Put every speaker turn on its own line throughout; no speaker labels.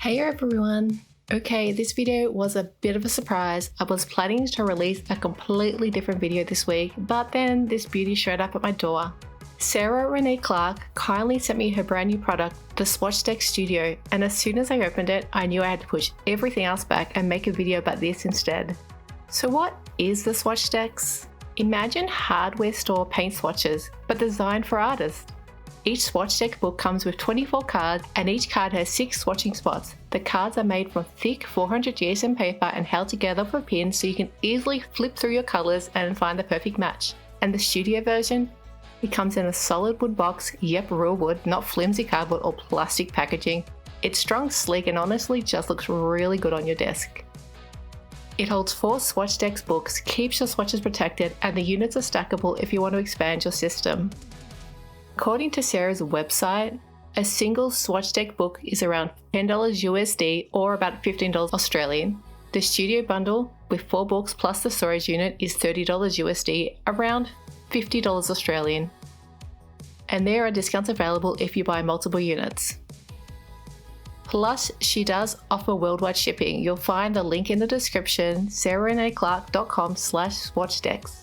Hey everyone! Okay, this video was a bit of a surprise. I was planning to release a completely different video this week, but then this beauty showed up at my door. Sarah Renee Clark kindly sent me her brand new product, the Swatchdex Studio, and as soon as I opened it, I knew I had to push everything else back and make a video about this instead. So what is the Swatchdex? Imagine hardware store paint swatches, but designed for artists. Each Swatchdex book comes with 24 cards and each card has 6 swatching spots. The cards are made from thick 400 GSM paper and held together with a pin so you can easily flip through your colours and find the perfect match. And the studio version? It comes in a solid wood box, yep, real wood, not flimsy cardboard or plastic packaging. It's strong, sleek and honestly just looks really good on your desk. It holds 4 Swatchdex books, keeps your swatches protected, and the units are stackable if you want to expand your system. According to Sarah's website, a single Swatchdex book is around $10 USD or about $15 Australian. The studio bundle with 4 books plus the storage unit is $30 USD, around $50 Australian. And there are discounts available if you buy multiple units. Plus, she does offer worldwide shipping. You'll find the link in the description, sarahreneeclark.com/swatchdex.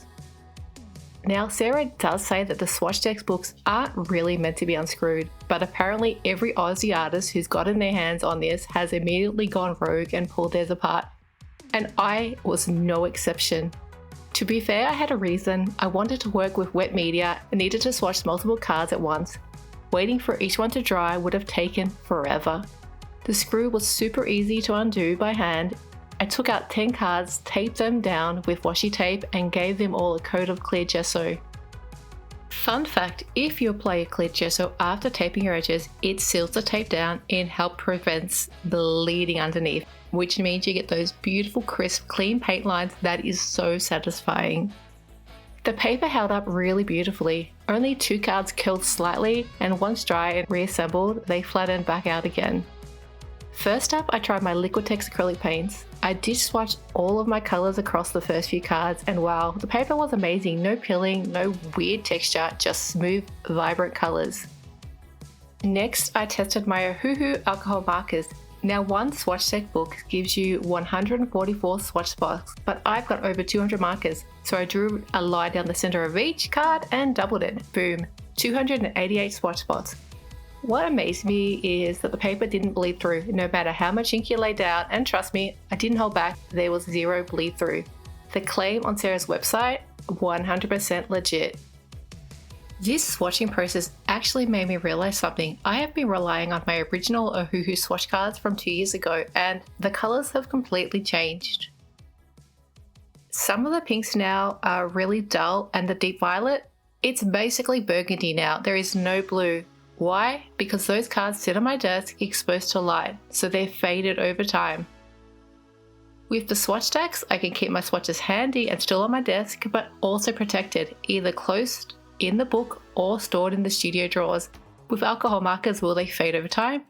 Now, Sarah does say that the Swatchdex books aren't really meant to be unscrewed, but apparently every Aussie artist who's gotten their hands on this has immediately gone rogue and pulled theirs apart. And I was no exception. To be fair, I had a reason. I wanted to work with wet media and needed to swatch multiple cards at once. Waiting for each one to dry would have taken forever. The screw was super easy to undo by hand. I took out 10 cards, taped them down with washi tape and gave them all a coat of clear gesso. Fun fact, if you apply a clear gesso after taping your edges, it seals the tape down and helps prevent bleeding underneath, which means you get those beautiful crisp clean paint lines that is so satisfying. The paper held up really beautifully. Only 2 cards curled slightly and once dry and reassembled, they flattened back out again. First up, I tried my Liquitex acrylic paints. I did swatch all of my colours across the first few cards and wow, the paper was amazing. No pilling, no weird texture, just smooth, vibrant colours. Next, I tested my Ohuhu alcohol markers. Now one Swatchdex book gives you 144 swatch spots, but I've got over 200 markers. So I drew a line down the centre of each card and doubled it. Boom, 288 swatch spots. What amazed me is that the paper didn't bleed through no matter how much ink you laid out, and trust me, I didn't hold back, there was 0 bleed through. The claim on Sarah's website, 100% legit. This swatching process actually made me realise something. I have been relying on my original Ohuhu swatch cards from 2 years ago and the colours have completely changed. Some of the pinks now are really dull and the deep violet, it's basically burgundy now, there is no blue. Why? Because those cards sit on my desk exposed to light, so they're faded over time. With the Swatchdex, I can keep my swatches handy and still on my desk, but also protected, either closed in the book or stored in the studio drawers. With alcohol markers, will they fade over time?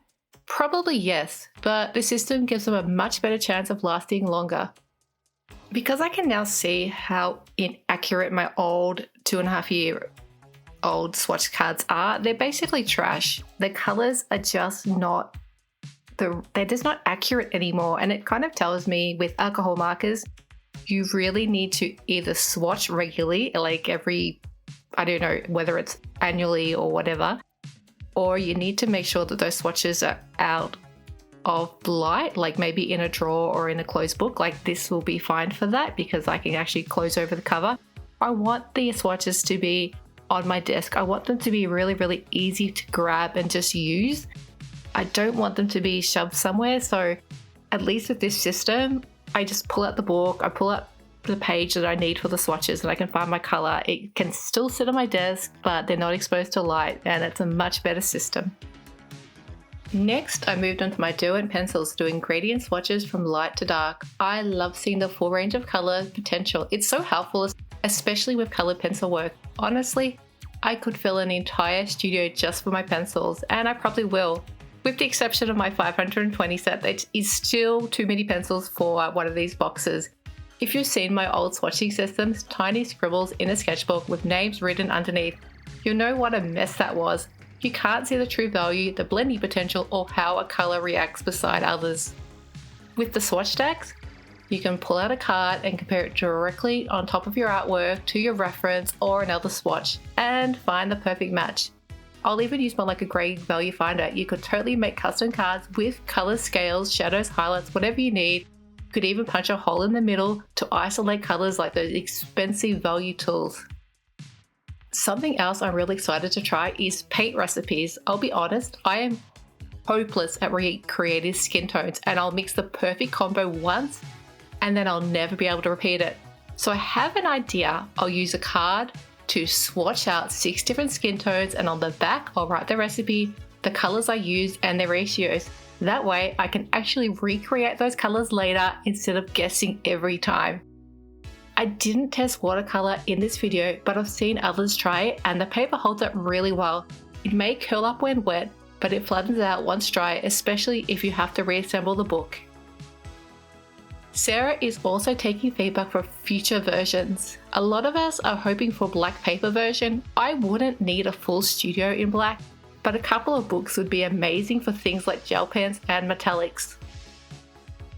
Probably yes, but the system gives them a much better chance of lasting longer. Because I can now see how inaccurate my old 2.5-year-old swatch cards are, they're basically trash. The colours are just not they're just not accurate anymore, and it kind of tells me with alcohol markers you really need to either swatch regularly, like every, I don't know whether it's annually or whatever, or you need to make sure that those swatches are out of light, like maybe in a drawer or in a closed book. Like this will be fine for that because I can actually close over the cover. I want the swatches to be on my desk. I want them to be really, really easy to grab and just use. I don't want them to be shoved somewhere. So at least with this system, I just pull out the book, I pull out the page that I need for the swatches and I can find my color. It can still sit on my desk, but they're not exposed to light and it's a much better system. Next, I moved on to my Derwent pencils, doing gradient swatches from light to dark. I love seeing the full range of color potential. It's so helpful, especially with colored pencil work. Honestly, I could fill an entire studio just for my pencils, and I probably will. With the exception of my 520 set, that is still too many pencils for one of these boxes. If you've seen my old swatching systems, tiny scribbles in a sketchbook with names written underneath, you'll know what a mess that was. you can't see the true value, the blending potential, or how a colour reacts beside others. With the swatch decks, you can pull out a card and compare it directly on top of your artwork to your reference or another swatch and find the perfect match. I'll even use one like a grey value finder. You could totally make custom cards with colours, scales, shadows, highlights, whatever you need. You could even punch a hole in the middle to isolate colours like those expensive value tools. Something else I'm really excited to try is paint recipes. I'll be honest, I am hopeless at recreating skin tones, and I'll mix the perfect combo once and then I'll never be able to repeat it. So I have an idea. I'll use a card to swatch out 6 different skin tones, and on the back I'll write the recipe, the colours I use and their ratios. That way I can actually recreate those colours later instead of guessing every time. I didn't test watercolour in this video, but I've seen others try it and the paper holds up really well. It may curl up when wet, but it flattens out once dry, especially if you have to reassemble the book. Sarah is also taking feedback for future versions. A lot of us are hoping for black paper version. I wouldn't need a full studio in black, but a couple of books would be amazing for things like gel pens and metallics.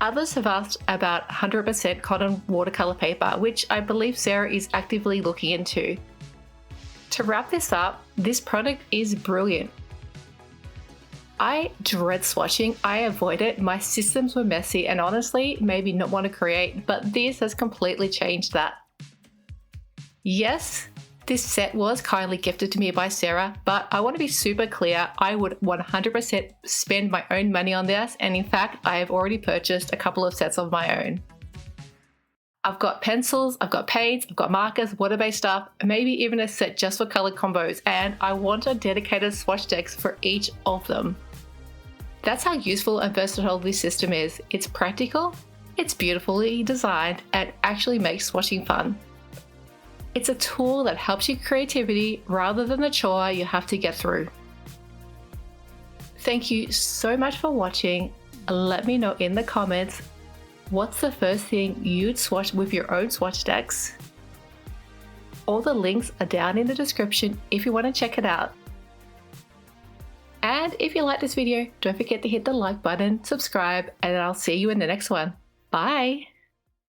Others have asked about 100% cotton watercolor paper, which I believe Sarah is actively looking into. To wrap this up, this product is brilliant. I dread swatching, I avoid it, my systems were messy and honestly maybe not want to create, but this has completely changed that. Yes, this set was kindly gifted to me by Sarah, but I want to be super clear, I would 100% spend my own money on this, and in fact I have already purchased a couple of sets of my own. I've got pencils, I've got paints, I've got markers, water-based stuff, maybe even a set just for colored combos, and I want a dedicated swatch decks for each of them. That's how useful and versatile this system is. It's practical, it's beautifully designed, and actually makes swatching fun. It's a tool that helps your creativity rather than a chore you have to get through. Thank you so much for watching. Let me know in the comments, what's the first thing you'd swatch with your own swatch decks? All the links are down in the description if you want to check it out. And if you like this video, don't forget to hit the like button, subscribe, and I'll see you in the next one. Bye!